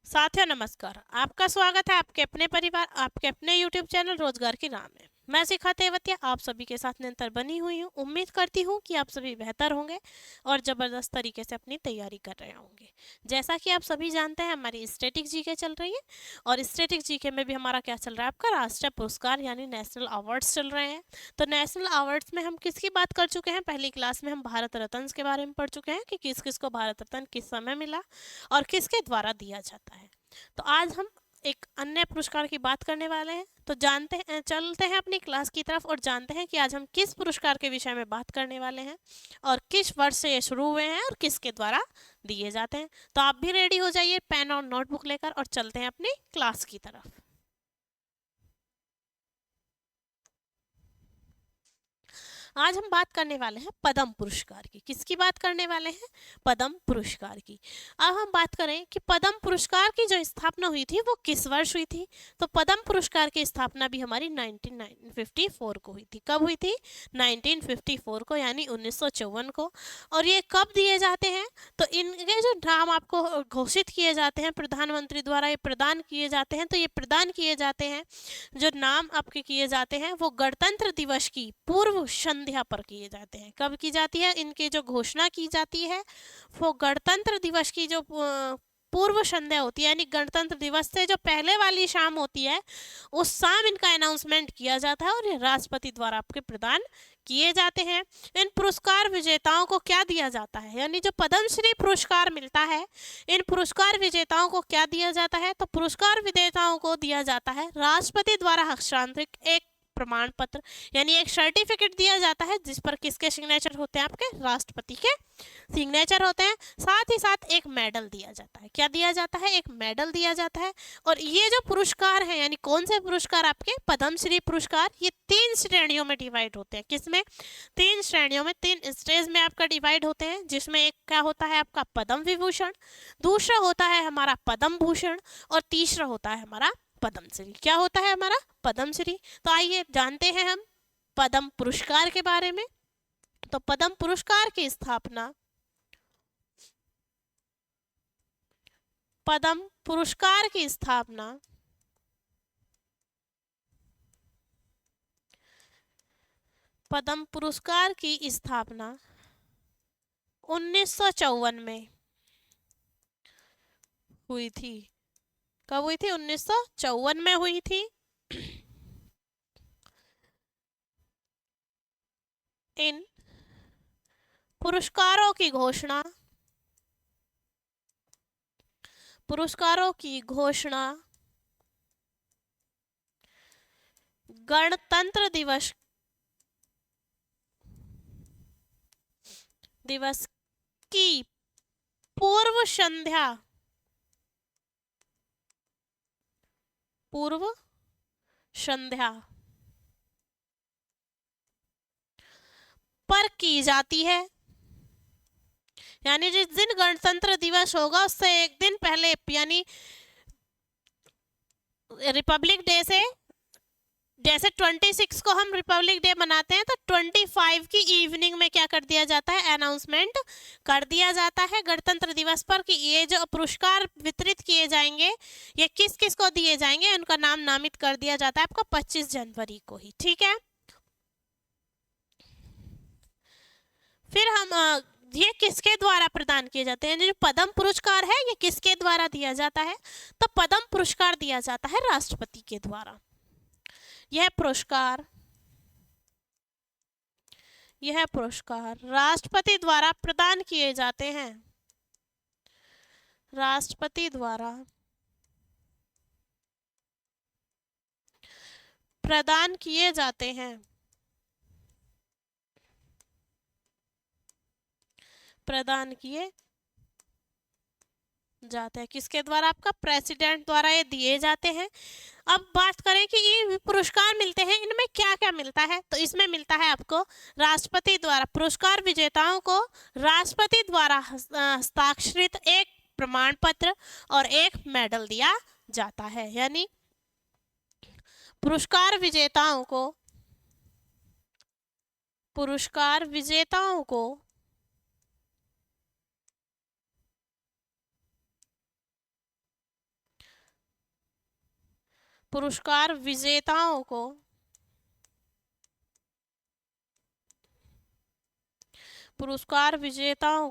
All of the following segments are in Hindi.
साथियों नमस्कार। आपका स्वागत है आपके अपने परिवार आपके अपने यूट्यूब चैनल रोजगार की राह में। मैं शिखा तेवतिया आप सभी के साथ निरंतर बनी हुई हूँ। उम्मीद करती हूँ कि आप सभी बेहतर होंगे और ज़बरदस्त तरीके से अपनी तैयारी कर रहे होंगे। जैसा कि आप सभी जानते हैं हमारी स्टैटिक जीके चल रही है और स्टैटिक जीके में भी हमारा क्या चल रहा है, आपका राष्ट्रीय पुरस्कार यानी नेशनल अवार्ड्स चल रहे हैं। तो नेशनल अवार्ड्स में हम किसकी बात कर चुके हैं, पहली क्लास में हम भारत रत्न के बारे में पढ़ चुके हैं कि किस किस को भारत रत्न किस समय मिला और किसके द्वारा दिया जाता है। तो आज हम एक अन्य पुरस्कार की बात करने वाले हैं। तो जानते हैं, चलते हैं अपनी क्लास की तरफ और जानते हैं कि आज हम किस पुरस्कार के विषय में बात करने वाले हैं और किस वर्ष से ये शुरू हुए हैं और किसके द्वारा दिए जाते हैं। तो आप भी रेडी हो जाइए पेन और नोटबुक लेकर और चलते हैं अपनी क्लास की तरफ। आज हम बात करने वाले हैं पद्म पुरस्कार की। किसकी बात करने वाले हैं? पद्म पुरस्कार की। अब हम बात करें कि पद्म पुरस्कार की जो स्थापना हुई थी वो किस वर्ष हुई थी। तो पद्म पुरस्कार की स्थापना भी हमारी 1954 को हुई थी। कब हुई थी? 1954 को, यानी 1954 को। और ये कब दिए जाते हैं? तो इनके जो नाम आपको घोषित किए जाते हैं प्रधानमंत्री द्वारा, ये प्रदान किए जाते हैं। तो ये प्रदान किए जाते हैं, जो नाम आपके किए जाते हैं वो गणतंत्र दिवस की पूर्व संध्या पर किए जाते हैं। कब की जाती है? इनकी जो घोषणा की जाती है वो गणतंत्र दिवस की जो पूर्व संध्या होती है, यानी गणतंत्र दिवस से जो पहले वाली शाम होती है उस शाम इनका अनाउंसमेंट किया जाता है और ये राष्ट्रपति द्वारा आपके प्रदान किए जाते हैं। इन पुरस्कार विजेताओं को क्या दिया जाता है, यानी जो पद्मश्री पुरस्कार मिलता है इन पुरस्कार विजेताओं को क्या दिया जाता है? तो पुरस्कार विजेताओं को दिया जाता है राष्ट्रपति द्वारा हस्तांतरित एक प्रमाण पत्र, यानी एक सर्टिफिकेट दिया जाता है जिस पर किसके सिग्नेचर होते हैं? आपके राष्ट्रपति के सिग्नेचर होते हैं। साथ ही साथ एक मेडल दिया जाता है। क्या दिया जाता है? एक मेडल दिया जाता है। और ये जो पुरस्कार है, यानी कौन से पुरस्कार? आपके पद्मश्री पुरस्कार, ये 3 श्रेणियों में डिवाइड होते हैं। किसमें? 3 श्रेणियों में, 3 स्टेज में आपका डिवाइड होते हैं, जिसमें एक क्या होता है आपका पद्म विभूषण, दूसरा होता है हमारा पद्म भूषण और तीसरा होता है हमारा पद्मश्री। क्या होता है हमारा? पद्मश्री। तो आइए जानते हैं हम पद्म पुरस्कार के बारे में। तो पद्म पुरस्कार की स्थापना, पद्म पुरस्कार की स्थापना पद्म पुरस्कार की स्थापना 1954 में हुई थी। कब हुई थी? 1954 में हुई थी। इन पुरस्कारों की घोषणा गणतंत्र दिवस की पूर्व संध्या पर की जाती है। यानी जिस दिन गणतंत्र दिवस होगा उससे एक दिन पहले, यानी रिपब्लिक डे से, जैसे 26 को हम रिपब्लिक डे मनाते हैं तो 25 की इवनिंग में क्या कर दिया जाता है? अनाउंसमेंट कर दिया जाता है गणतंत्र दिवस पर कि ये जो पुरस्कार वितरित किए जाएंगे ये किस किस को दिए जाएंगे, उनका नाम नामित कर दिया जाता है आपको 25 जनवरी को ही। ठीक है। फिर हम ये किसके द्वारा प्रदान किए जाते हैं? जो पद्म पुरस्कार है ये किसके द्वारा दिया जाता है? तो पद्म पुरस्कार दिया जाता है राष्ट्रपति के द्वारा। यह पुरस्कार राष्ट्रपति द्वारा प्रदान किए जाते हैं। राष्ट्रपति द्वारा प्रदान किए जाते हैं। प्रदान किए जाते हैं किसके द्वारा? आपका प्रेसिडेंट द्वारा ये दिए जाते हैं। अब बात करें कि ये पुरस्कार मिलते हैं, इनमें क्या क्या मिलता है? तो इसमें मिलता है आपको राष्ट्रपति द्वारा, पुरस्कार विजेताओं को राष्ट्रपति द्वारा हस्ताक्षरित एक प्रमाण पत्र और एक मेडल दिया जाता है। यानी पुरस्कार विजेताओं को पुरस्कार विजेताओं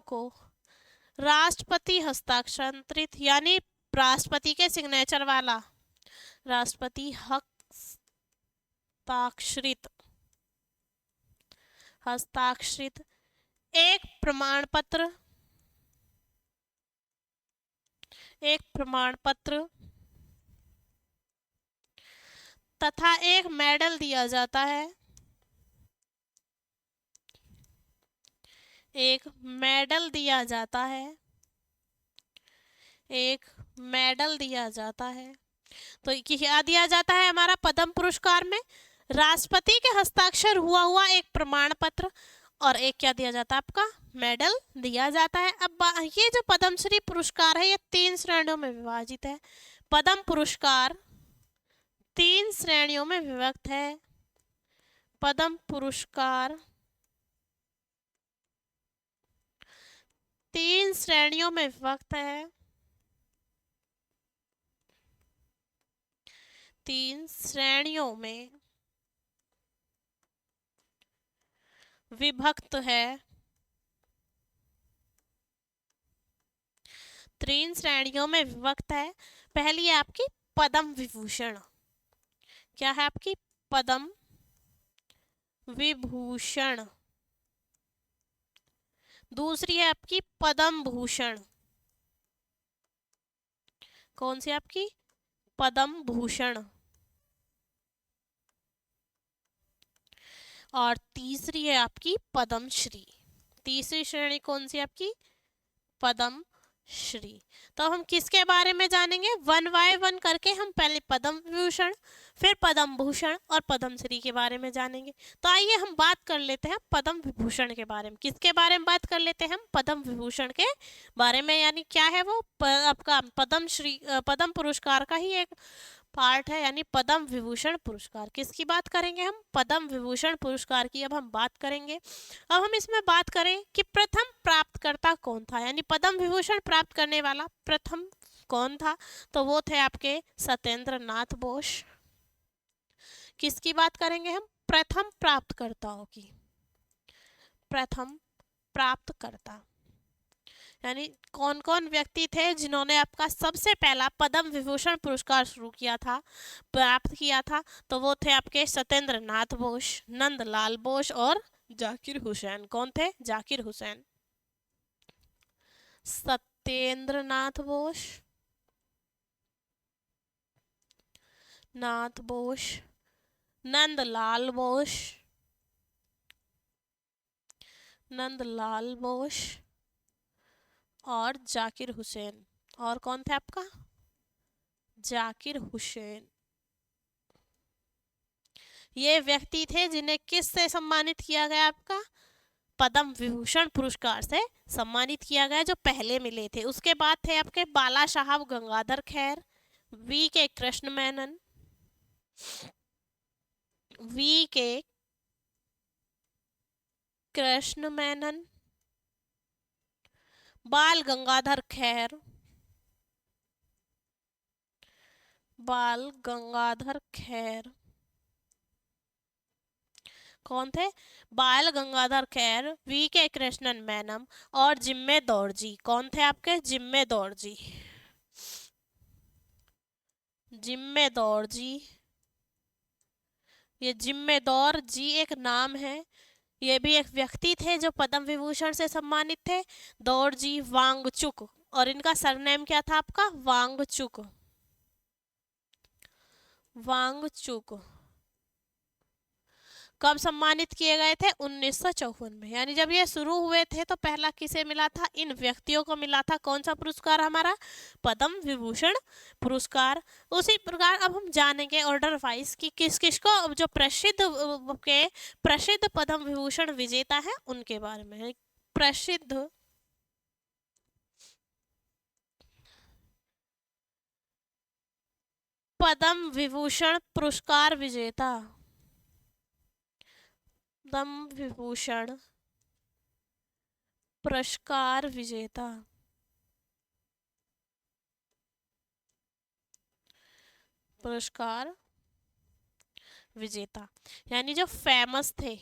को राष्ट्रपति हस्ताक्षरित यानी राष्ट्रपति के सिग्नेचर वाला, राष्ट्रपति हस्ताक्षरित एक प्रमाण पत्र तथा एक मेडल दिया जाता है। एक मेडल दिया जाता है। तो क्या दिया जाता है हमारा पद्म पुरस्कार में? राष्ट्रपति के हस्ताक्षर हुआ एक प्रमाण पत्र और एक क्या दिया जाता है आपका? मेडल दिया जाता है। अब ये जो पद्मश्री पुरस्कार है ये 3 श्रेणियों में विभाजित है। पद्म पुरस्कार 3 श्रेणियों में विभक्त है। पद्म पुरस्कार 3 श्रेणियों में विभक्त है। 3 श्रेणियों में विभक्त है। 3 श्रेणियों में विभक्त है। पहली है आपकी पद्म विभूषण। क्या है आपकी? पद्म विभूषण। दूसरी है आपकी पद्म भूषण। कौन सी आपकी? पद्म भूषण। और तीसरी है आपकी पद्मश्री। तीसरी श्रेणी कौन सी आपकी? पद्मश्री। तो हम किसके बारे में जानेंगे? 1 बाय 1 करके हम पहले पद्म विभूषण, फिर पद्म भूषण और पद्मश्री के बारे में जानेंगे। तो आइए हम बात कर लेते हैं पद्म विभूषण के बारे में। किसके बारे में बात कर लेते हैं हम? पद्म विभूषण के बारे में। यानी क्या है वो? आपका पद्म पुरस्कार का ही एक पार्ट है, यानी पद्म विभूषण पुरस्कार। किसकी बात करेंगे हम? पद्म विभूषण पुरस्कार की अब हम बात करेंगे। अब हम इसमें बात करें कि प्रथम प्राप्तकर्ता कौन था, यानी पद्म विभूषण प्राप्त करने वाला प्रथम कौन था? तो वो थे आपके सत्येंद्र नाथ बोस। किसकी बात करेंगे हम? प्रथम प्राप्तकर्ताओं की। प्रथम प्राप्तकर्ता यानी कौन कौन व्यक्ति थे जिन्होंने आपका सबसे पहला पद्म विभूषण पुरस्कार शुरू किया था, प्राप्त किया था? तो वो थे आपके सत्येंद्र नाथ बोस, नंदलाल बोस और जाकिर हुसैन। कौन थे? जाकिर हुसैन। सत्येंद्र नाथ बोस, नंदलाल बोस और जाकिर हुसैन। और कौन थे आपका? जाकिर हुसैन। ये व्यक्ति थे जिन्हें किस से सम्मानित किया गया? आपका पद्म विभूषण पुरस्कार से सम्मानित किया गया, जो पहले मिले थे। उसके बाद थे आपके बाला साहब गंगाधर खैर, वी के कृष्ण मेनन, बाल गंगाधर खैर। कौन थे? बाल गंगाधर खैर, वी के कृष्णन मेनन और जिम्मे दौड़जी। कौन थे आपके? जिम्मे दौड़जी। ये जिम्मे दौर जी एक नाम है, ये भी एक व्यक्ति थे जो पद्म विभूषण से सम्मानित थे। दौड़जी वांगचुक, और इनका सरनेम क्या था आपका? वांगचुक। कब सम्मानित किए गए थे? 1954 में। यानी जब ये शुरू हुए थे तो पहला किसे मिला था? इन व्यक्तियों को मिला था। कौन सा पुरस्कार? हमारा पद्म विभूषण पुरस्कार। उसी प्रकार अब हम जानेंगे ऑर्डर वाइज कि किस किस को जो प्रसिद्ध पद्म विभूषण विजेता है उनके बारे में। प्रसिद्ध पद्म विभूषण पुरस्कार विजेता, पद्म विभूषण पुरस्कार विजेता पुरस्कार विजेता, यानी जो फेमस थे,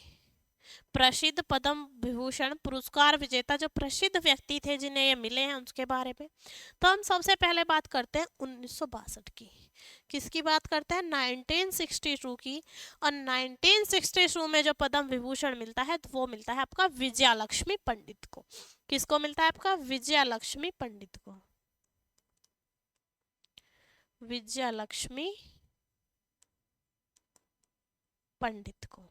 प्रसिद्ध पद्म विभूषण पुरस्कार विजेता जो प्रसिद्ध व्यक्ति थे जिन्हें ये मिले हैं उसके बारे में। तो हम सबसे पहले बात करते हैं 1962 की। किसकी बात करते हैं? 1962 की। और 1962 में जो पद्म विभूषण मिलता है तो वो मिलता है आपका विजयालक्ष्मी पंडित को। किसको मिलता है? आपका विजयालक्ष्मी पंडित को। विजयालक्ष्मी पंडित को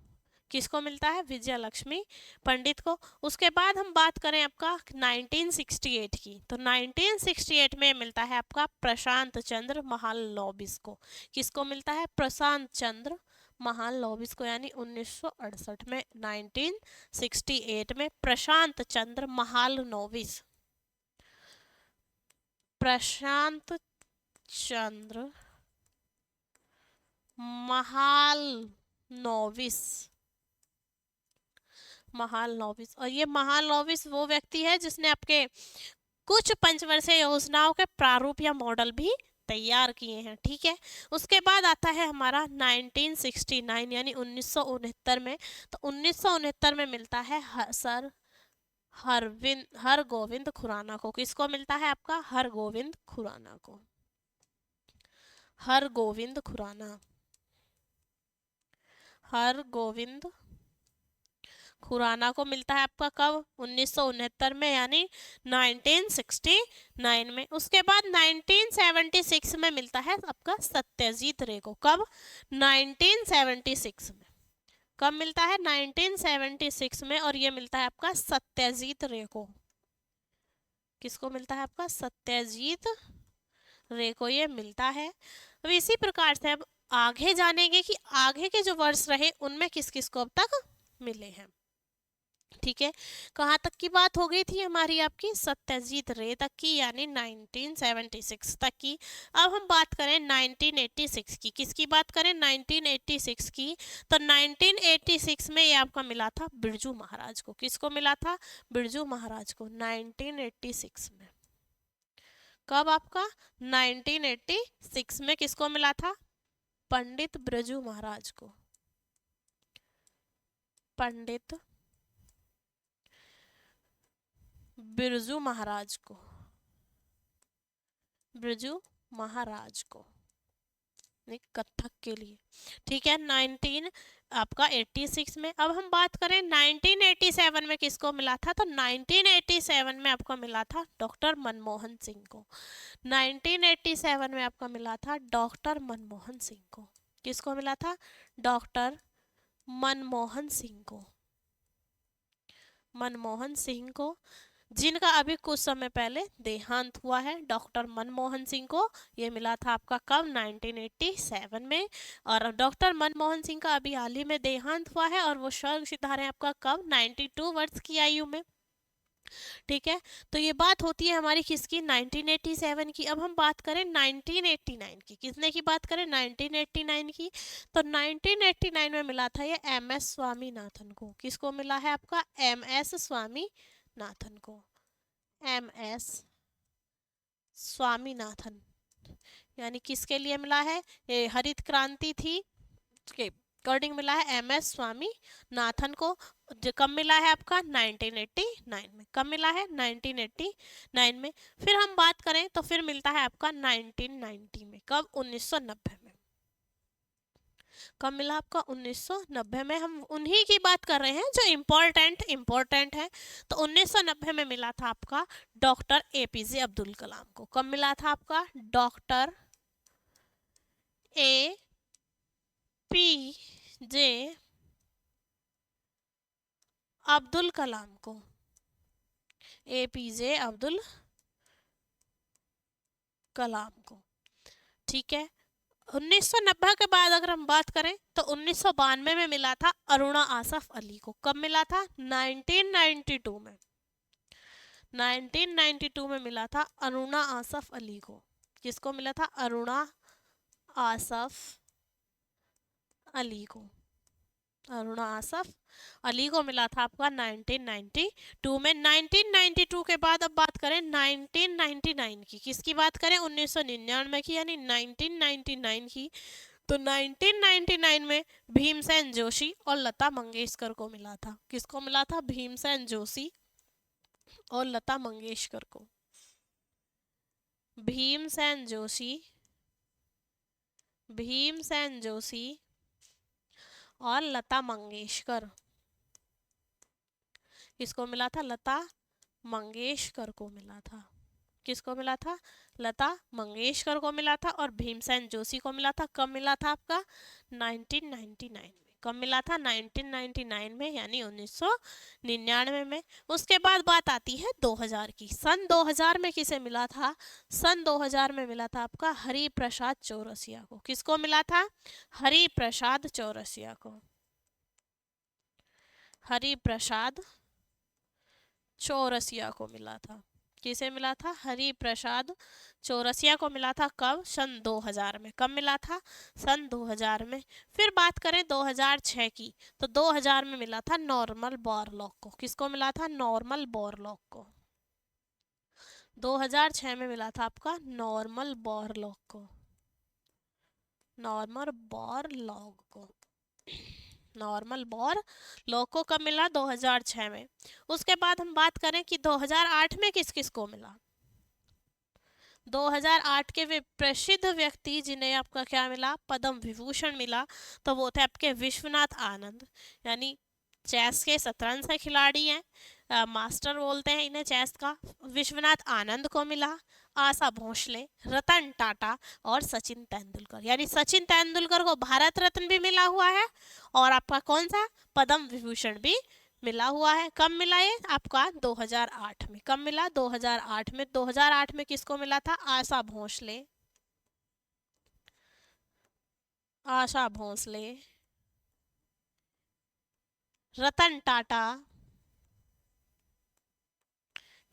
किसको मिलता है? विजयालक्ष्मी पंडित को। उसके बाद हम बात करें आपका 1968 की, तो 1968 में मिलता है आपका प्रशांत चंद्र महालनोबिस को। किसको मिलता है? प्रशांत चंद्र महालनोबिस को, यानी 1968 में, 1968 में प्रशांत चंद्र महालनोबिस, प्रशांत चंद्र महालनोबिस, महालनोबिस। और ये महालनोबिस वो व्यक्ति है जिसने आपके कुछ पंचवर्षीय योजनाओं के प्रारूप या मॉडल भी तैयार किए हैं। ठीक है, उसके बाद आता है हमारा 1969 यानी 1969 में। तो 1969 में मिलता है सर हरगोविंद खुराना को। किसको मिलता है? आपका हरगोविंद खुराना को। हरगोविंद खुराना, हरगोविंद खुराना को मिलता है आपका कब? 1969 में, यानी 1969 में। उसके बाद 1976 में मिलता है आपका सत्यजीत रे को। कब? 1976 में। कब मिलता है? 1976 में। और ये मिलता है आपका सत्यजीत रे को। किसको मिलता है? आपका सत्यजीत रे को ये मिलता है। अब इसी प्रकार से अब आगे जानेंगे कि आगे के जो वर्ष रहे उनमें किस किस को अब तक मिले हैं। ठीक है, कहाँ तक की बात हो गई थी हमारी? आपकी सत्यजीत रे तक की, यानी 1976 तक की। अब हम बात करें 1986 की। किसकी बात करें? 1986 की। तो 1986 में ये आपका मिला था बिरजू महाराज को। किसको मिला था? बिरजू महाराज को 1986 में। कब? आपका 1986 में किसको मिला था? पंडित बिरजू महाराज को। पंडित बिरजू महाराज को, बिरजू महाराज को, कथक के लिए। ठीक है, 19 आपका 86 में। अब हम बात करें 1987 में किसको मिला था? तो 1987 में आपको मिला था डॉक्टर मनमोहन सिंह को। 1987 में आपका मिला था डॉक्टर मनमोहन सिंह को। किसको मिला था? डॉक्टर मनमोहन सिंह को। मनमोहन सिंह को, जिनका अभी कुछ समय पहले देहांत हुआ है। डॉक्टर मनमोहन सिंह को ये मिला था आपका कब? 1987 में। और डॉक्टर मनमोहन सिंह का अभी हाल ही में देहांत हुआ है और वो स्वर्ग सिधारे हैं आपका कब? 92 वर्ष की आयु में। ठीक है, तो ये बात होती है हमारी किसकी? 1987 की। अब हम बात करें 1989 की। किसने की बात करें? 1989 की। तो 1989 में मिला था ये MS स्वामीनाथन को। किसको मिला है? आपका MS स्वामीनाथन को। MS स्वामीनाथन, यानी किसके लिए मिला है? ये हरित क्रांति थी उसके अकॉर्डिंग मिला है MS स्वामीनाथन को। कब मिला है? आपका 1989 में। कब मिला है? 1989 में। फिर हम बात करें तो फिर मिलता है आपका 1990 में। कब? 1990 में। कब मिला आपका? 1990 में। हम उन्हीं की बात कर रहे हैं जो इम्पोर्टेंट है। तो 1990 में मिला था आपका डॉक्टर APJ अब्दुल कलाम को। कब मिला था आपका? डॉक्टर APJ अब्दुल कलाम को। APJ अब्दुल कलाम को। ठीक है, 1990 के बाद अगर हम बात करें तो 1992 में मिला था अरुणा आसफ अली को। कब मिला था? 1992 में। 1992 में मिला था अरुणा आसफ अली को। किसको मिला था? अरुणा आसफ अली को। अरुणा आसफ। अली को मिला था आपका 1992 में। 1992 के बाद अब बात करें 1999 की, किसकी बात करें, 1999 की यानी 1999 की। तो 1999 में भीमसेन जोशी और लता मंगेशकर को मिला था। किसको मिला था, भीमसेन जोशी और लता मंगेशकर को। भीमसेन जोशी, भीमसेन जोशी और लता मंगेशकर, किसको मिला था, लता मंगेशकर को मिला था। किसको मिला था, लता मंगेशकर को मिला था। और भीमसेन जोशी को मिला था, कब मिला था आपका, 1999 में। कब मिला था, 1999 में यानी 1999 में। उसके बाद बात आती है 2000 की। सन 2000 में किसे मिला था, सन 2000 में मिला था आपका हरि प्रसाद चौरसिया को। किसको मिला था, हरि प्रसाद चौरसिया को। हरि प्रसाद चौरसिया को मिला था। किसे मिला था, हरि प्रसाद चौरसिया को मिला था। कब, सन 2000 में। कब मिला था, सन 2000 में। फिर बात करें 2006 की, तो 2000 में मिला था नॉर्मल बोरलॉग को। किसको मिला था, नॉर्मल बोरलॉग को। 2006 में मिला था आपका नॉर्मल बोरलॉग को, नॉर्मल बोरलॉग को। नॉर्मल बोर लॉग को कब मिला, 2006 में। उसके बाद हम बात करें कि 2008 में किस किस को मिला। 2008 के वे प्रसिद्ध व्यक्ति जिन्हें आपका क्या मिला, पद्म विभूषण मिला, तो वो थे आपके विश्वनाथ आनंद, यानी चेस के शतरंज के खिलाड़ी हैं, मास्टर बोलते हैं इन्हें चेस का। विश्वनाथ आनंद को मिला, आशा भोसले, रतन टाटा और सचिन तेंदुलकर, यानी सचिन तेंदुलकर को भारत रत्न भी मिला हुआ है और आपका कौन सा, पद्म विभूषण भी मिला हुआ है। कब मिला ये आपका, 2008 में। कब मिला, 2008 में। 2008 में किसको मिला था, आशा भोसले, आशा भोसले, रतन टाटा,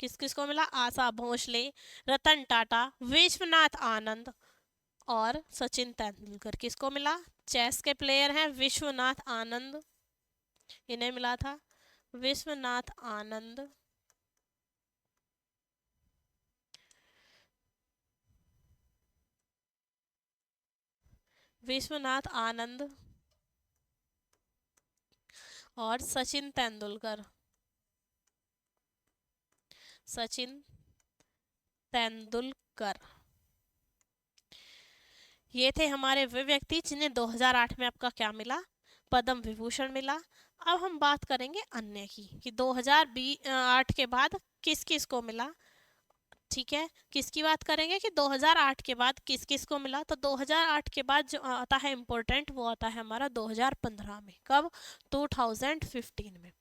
किस किस को मिला, आशा भोसले, रतन टाटा, विश्वनाथ आनंद और सचिन तेंदुलकर। किसको मिला, चेस के प्लेयर हैं विश्वनाथ आनंद, इन्हें मिला था। विश्वनाथ आनंद, विश्वनाथ आनंद और सचिन तेंदुलकर, सचिन तेंदुलकर, ये थे हमारे वे व्यक्ति जिन्हें 2008 में आपका क्या मिला, पद्म विभूषण मिला। अब हम बात करेंगे अन्य की कि 2008 के बाद किस किस को मिला। ठीक है, किसकी बात करेंगे कि 2008 के बाद किस किस को मिला। तो 2008 के बाद जो आता है इम्पोर्टेंट, वो आता है हमारा 2015 में। कब, 2015 में।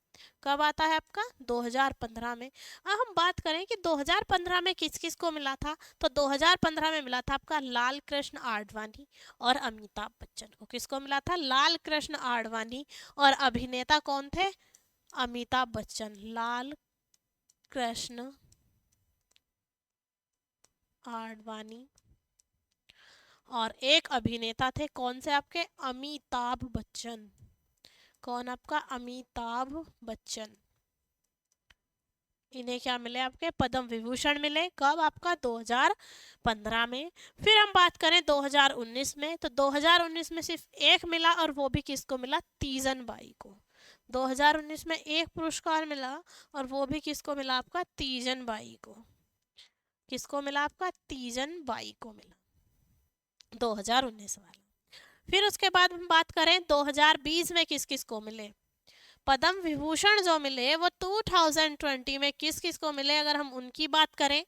कब आता है आपका, 2015 में। अब हम बात करें कि 2015 में किस किस को मिला था, तो 2015 में मिला था आपका लाल कृष्ण आडवाणी और अमिताभ बच्चन को। किसको मिला था, लाल कृष्ण आडवाणी और अभिनेता कौन थे, अमिताभ बच्चन। लाल कृष्ण आडवाणी और एक अभिनेता थे कौन से आपके, अमिताभ बच्चन। कौन आपका, अमिताभ बच्चन। इन्हें क्या मिले आपके, पद्म विभूषण मिले। कब आपका, 2015 में। फिर हम बात करें 2019 में, तो 2019 में सिर्फ एक मिला और वो भी किसको मिला, तीजन बाई को। 2019 में एक पुरस्कार मिला और वो भी किसको मिला आपका, तीजन बाई को। किसको मिला आपका, तीजन बाई को मिला, 2019 वाला। फिर उसके बाद हम बात करें 2020 में किस किस को मिले। पद्म विभूषण जो मिले वो 2020 में किस किस को मिले, अगर हम उनकी बात करें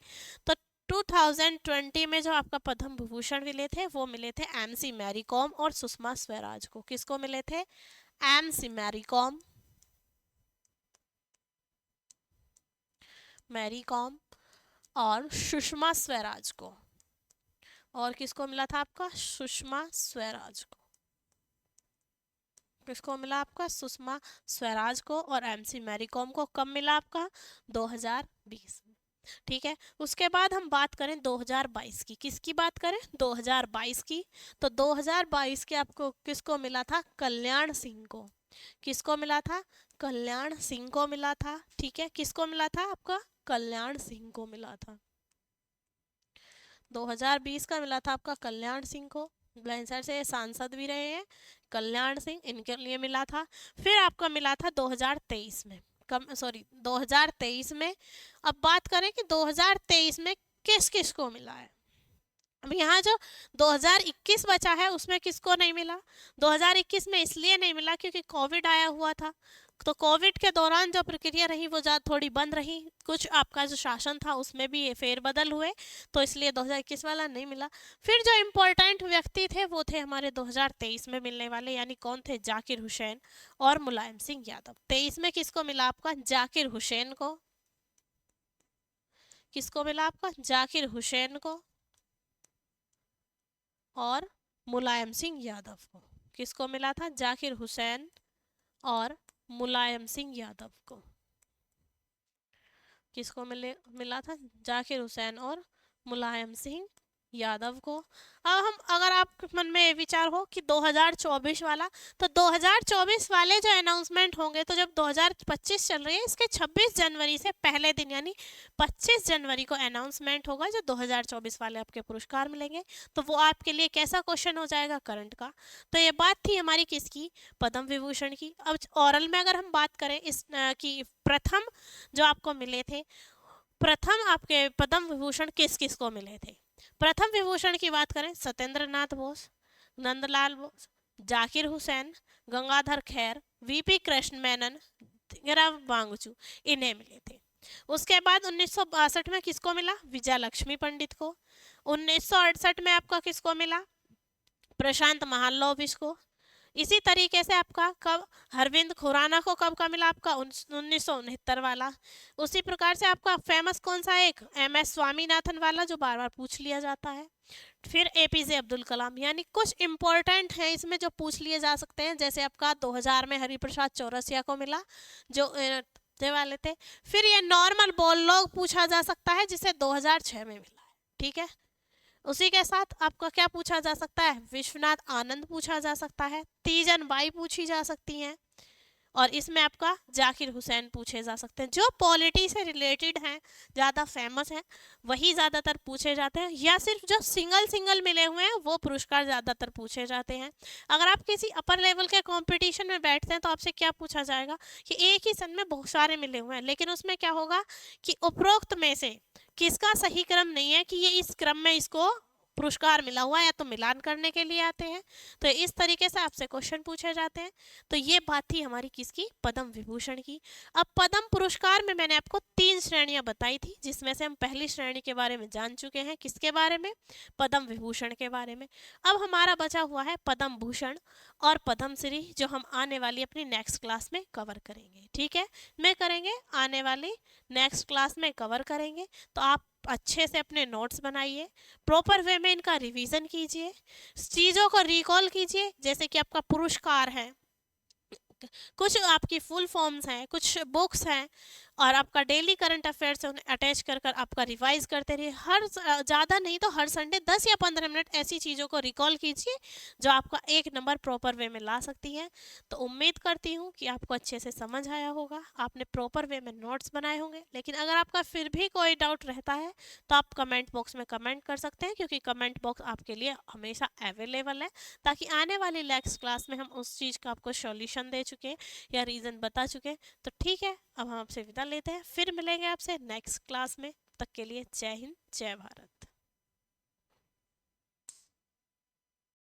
तो 2020 में जो आपका पद्म विभूषण मिले थे वो मिले थे एमसी मैरी कॉम और सुषमा स्वराज को। किसको मिले थे, एमसी मैरी कॉम, मैरी कॉम और सुषमा स्वराज को। और किसको मिला था आपका, सुषमा स्वराज को। किसको मिला आपका, सुषमा स्वराज को और एमसी मैरी कॉम को। कब मिला आपका, 2020 में। ठीक है, उसके बाद हम बात करें 2022 की। किसकी बात करें, 2022 की। तो 2022 के आपको किसको मिला था, कल्याण सिंह को। किसको मिला था? कल्याण सिंह को मिला था। ठीक है, किसको मिला था? आपका कल्याण सिंह को मिला था। 2020 का मिला था आपका कल्याण सिंह को। बुलंदशहर से सांसद भी रहे हैं कल्याण सिंह, इनके लिए मिला था। फिर आपका मिला था 2023 में, 2023 में। अब बात करें कि 2023 में किस किस को मिला है। अब यहाँ जो 2021 बचा है उसमें किसको नहीं मिला? 2021 में इसलिए नहीं मिला क्योंकि कोविड आया हुआ था। तो कोविड के दौरान जो प्रक्रिया रही वो थोड़ी बंद रही, कुछ आपका जो शासन था उसमें भी ये फेरबदल हुए, तो इसलिए 2021 वाला नहीं मिला। फिर जो इम्पोर्टेंट व्यक्ति थे वो थे हमारे 2023 में मिलने वाले, यानी कौन थे? जाकिर हुसैन और मुलायम सिंह यादव। 23 में किसको मिला आपका? जाकिर हुसैन को। किसको मिला आपका? जाकिर हुसैन को और मुलायम सिंह यादव को। किसको मिला था? जाकिर हुसैन और मुलायम सिंह यादव को। किसको मिला था? जाकिर हुसैन और मुलायम सिंह यादव को। अब हम, अगर आप मन में ये विचार हो कि 2024 वाला, तो 2024 वाले जो अनाउंसमेंट होंगे, तो जब 2025 चल रही है इसके 26 जनवरी से पहले दिन यानी 25 जनवरी को अनाउंसमेंट होगा जो 2024 वाले आपके पुरस्कार मिलेंगे। तो वो आपके लिए कैसा क्वेश्चन हो जाएगा? करंट का। तो ये बात थी हमारी किसकी? पद्म विभूषण की। अब ओरल में अगर हम बात करें इस की प्रथम जो आपको मिले थे, प्रथम आपके पद्म विभूषण किस किस को मिले थे? प्रथम विभूषण की बात करें, सत्येंद्र नाथ बोस, नंदलाल बोस, जाकिर हुसैन, गंगाधर खैर, वीपी कृष्ण मेनन, राव बांगचू, इन्हें मिले थे। उसके बाद 1962 में किसको मिला? विजय लक्ष्मी पंडित को। 1968 में आपका किसको मिला? प्रशांत महालनोबिस को। इसी तरीके से आपका कब अरविंद खुराना को कब का मिला? आपका 1969 वाला। उसी प्रकार से आपका फेमस कौन सा? एक MS स्वामीनाथन वाला जो बार बार पूछ लिया जाता है। फिर APJ अब्दुल कलाम, यानी कुछ इंपॉर्टेंट है इसमें जो पूछ लिए जा सकते हैं। जैसे आपका 2000 में हरिप्रसाद चौरसिया को मिला जो वाले थे। फिर ये नॉर्मल बोल लोग पूछा जा सकता है जिसे 2006 में मिला है। ठीक है, उसी के साथ आपका क्या पूछा जा सकता है? विश्वनाथ आनंद पूछा जा सकता है, तीजन बाई पूछी जा सकती हैं, और इसमें आपका जाकिर हुसैन पूछे जा सकते हैं। जो पॉलिटी से रिलेटेड हैं, ज़्यादा फेमस हैं, वही ज़्यादातर पूछे जाते हैं, या सिर्फ जो सिंगल सिंगल मिले हुए हैं वो पुरस्कार ज़्यादातर पूछे जाते हैं। अगर आप किसी अपर लेवल के कंपटीशन में बैठते हैं तो आपसे क्या पूछा जाएगा कि एक ही सन में बहुत सारे मिले हुए हैं, लेकिन उसमें क्या होगा कि उपरोक्त में से किसका सही क्रम नहीं है कि ये इस क्रम में इसको पुरस्कार मिला हुआ है, या तो मिलान करने के लिए आते हैं। तो इस तरीके से आपसे क्वेश्चन पूछे जाते हैं। तो ये बात थी हमारी किसकी? पद्म विभूषण की। अब पद्म पुरस्कार में मैंने आपको 3 श्रेणियां बताई थी, जिसमें से हम पहली श्रेणी के बारे में जान चुके हैं। किसके बारे में? पद्म विभूषण के बारे में। अब हमारा बचा हुआ है पद्म भूषण और पद्म श्री, जो हम आने वाली अपनी नेक्स्ट क्लास में कवर करेंगे। ठीक है, मैं करेंगे आने वाली नेक्स्ट क्लास में कवर करेंगे। तो आप अच्छे से अपने नोट्स बनाइए, प्रॉपर वे में इनका रिवीजन कीजिए, चीज़ों को रिकॉल कीजिए। जैसे कि आपका पुरस्कार है, कुछ आपकी फुल फॉर्म्स हैं, कुछ बुक्स हैं, और आपका डेली करंट अफेयर्स है, उन्हें अटैच कर कर आपका रिवाइज करते रहिए। हर ज़्यादा नहीं तो हर संडे 10 या 15 मिनट ऐसी चीज़ों को रिकॉल कीजिए जो आपका 1 नंबर प्रॉपर वे में ला सकती हैं। तो उम्मीद करती हूँ कि आपको अच्छे से समझ आया होगा, आपने प्रॉपर वे में नोट्स बनाए होंगे। लेकिन अगर आपका फिर भी कोई डाउट रहता है तो आप कमेंट बॉक्स में कमेंट कर सकते हैं, क्योंकि कमेंट बॉक्स आपके लिए हमेशा अवेलेबल है, ताकि आने वाली नेक्स्ट क्लास में हम उस चीज़ का आपको सॉल्यूशन दे चुके या रीज़न बता चुके। तो ठीक है, अब हम आपसे विदा लेते हैं, फिर मिलेंगे आपसे नेक्स्ट क्लास में। तब तक के लिए जय हिंद, जय भारत।